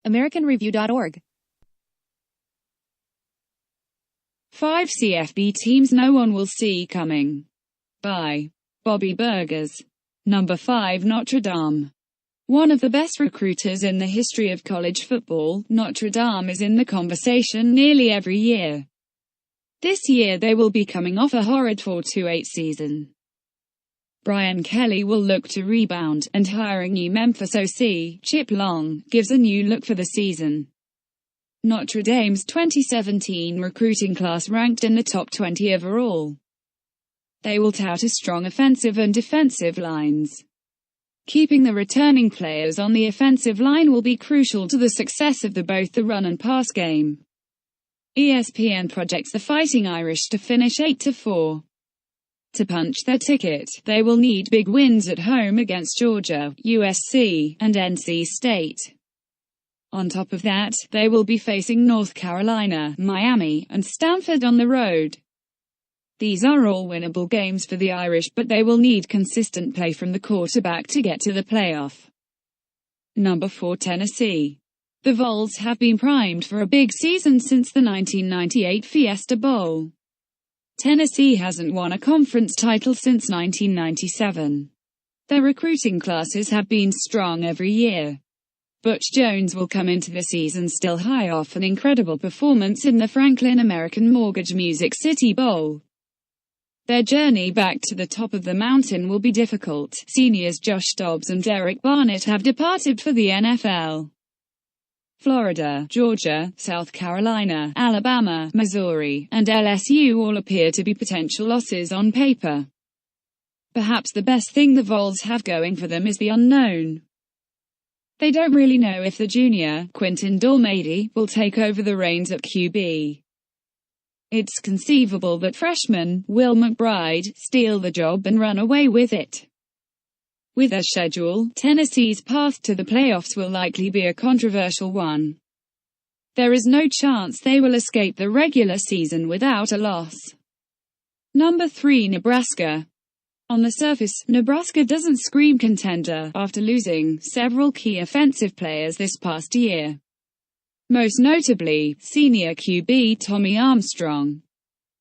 AmericanReview.org. 5 CFB teams no one will see coming. By Bobby Burgers. Number 5, Notre Dame. One of the best recruiters in the history of college football, Notre Dame is in the conversation nearly every year. This year they will be coming off a horrid 4-8 season. Brian Kelly will look to rebound, and hiring new Memphis OC, Chip Long, gives a new look for the season. Notre Dame's 2017 recruiting class ranked in the top 20 overall. They will tout a strong offensive and defensive lines. Keeping the returning players on the offensive line will be crucial to the success of both the run and pass game. ESPN projects the Fighting Irish to finish 8-4. To punch their ticket, they will need big wins at home against Georgia, USC, and NC State. On top of that, they will be facing North Carolina, Miami, and Stanford on the road. These are all winnable games for the Irish, but they will need consistent play from the quarterback to get to the playoff. Number 4, Tennessee. The Vols have been primed for a big season since the 1998 Fiesta Bowl. Tennessee hasn't won a conference title since 1997. Their recruiting classes have been strong every year. Butch Jones will come into the season still high off an incredible performance in the Franklin American Mortgage Music City Bowl. Their journey back to the top of the mountain will be difficult. Seniors Josh Dobbs and Derek Barnett have departed for the NFL. Florida, Georgia, South Carolina, Alabama, Missouri, and LSU all appear to be potential losses on paper. Perhaps the best thing the Vols have going for them is the unknown. They don't really know if the junior, Quintin Dormady, will take over the reins at QB. It's conceivable that freshman, Will McBride, steal the job and run away with it. With their schedule, Tennessee's path to the playoffs will likely be a controversial one. There is no chance they will escape the regular season without a loss. Number 3, Nebraska. On the surface, Nebraska doesn't scream contender after losing several key offensive players this past year. Most notably, senior QB Tommy Armstrong.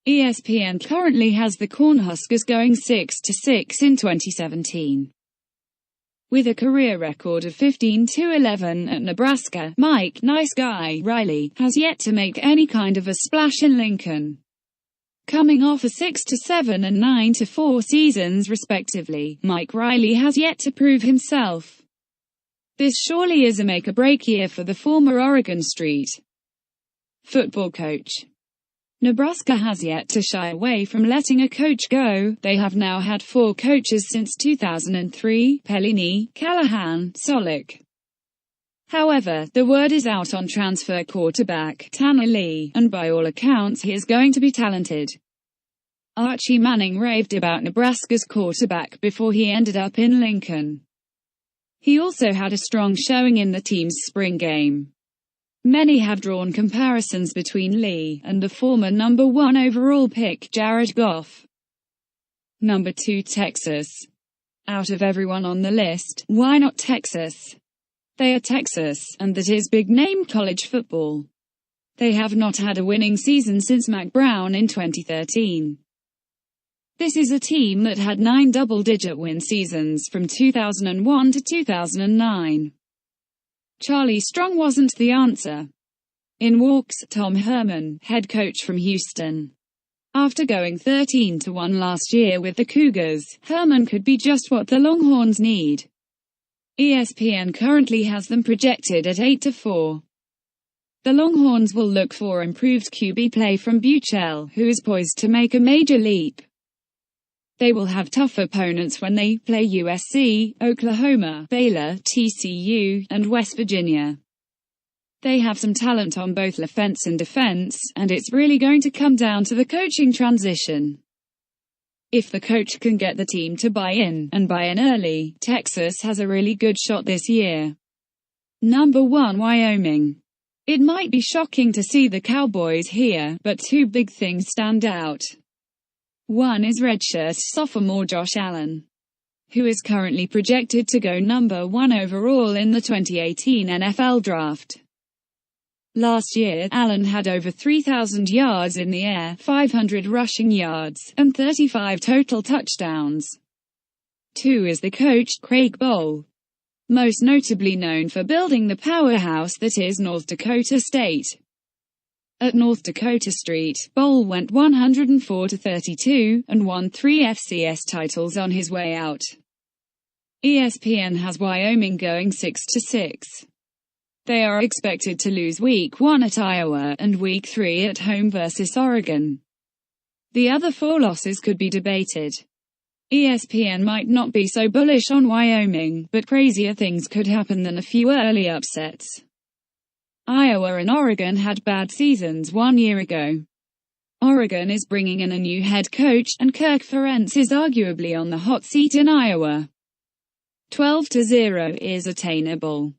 ESPN currently has the Cornhuskers going 6-6 in 2017. With a career record of 15-11 at Nebraska, Mike "Nice Guy" Riley has yet to make any kind of a splash in Lincoln. Coming off a 6-7 and 9-4 seasons respectively, Mike Riley has yet to prove himself. This surely is a make-or-break year for the former Oregon Street football coach. Nebraska has yet to shy away from letting a coach go. They have now had 4 coaches since 2003: Pelini, Callahan, Solich. However, the word is out on transfer quarterback Tanner Lee, and by all accounts he is going to be talented. Archie Manning raved about Nebraska's quarterback before he ended up in Lincoln. He also had a strong showing in the team's spring game. Many have drawn comparisons between Lee and the former number 1 overall pick Jared Goff. Number 2, Texas. Out of everyone on the list, why not Texas? They are Texas, and that is big-name college football. They have not had a winning season since Mack Brown in 2013. This is a team that had 9 double-digit win seasons from 2001 to 2009. Charlie Strong wasn't the answer. In walks Tom Herman, head coach from Houston. After going 13-1 last year with the Cougars, Herman could be just what the Longhorns need. ESPN currently has them projected at 8-4. The Longhorns will look for improved QB play from Buechele, who is poised to make a major leap. They will have tough opponents when they play USC, Oklahoma, Baylor, TCU, and West Virginia. They have some talent on both offense and defense, and it's really going to come down to the coaching transition. If the coach can get the team to buy in, and buy in early, Texas has a really good shot this year. Number 1, Wyoming. It might be shocking to see the Cowboys here, but 2 big things stand out. One is redshirt sophomore Josh Allen, who is currently projected to go number 1 overall in the 2018 NFL Draft. Last year, Allen had over 3,000 yards in the air, 500 rushing yards, and 35 total touchdowns. 2 is the coach, Craig Bohl. Most notably known for building the powerhouse that is North Dakota State. At North Dakota State, Bohl went 104-32, and won 3 FCS titles on his way out. ESPN has Wyoming going 6-6. They are expected to lose Week 1 at Iowa, and Week 3 at home versus Oregon. The other 4 losses could be debated. ESPN might not be so bullish on Wyoming, but crazier things could happen than a few early upsets. Iowa and Oregon had bad seasons 1 year ago. Oregon is bringing in a new head coach, and Kirk Ferentz is arguably on the hot seat in Iowa. 12-0 is attainable.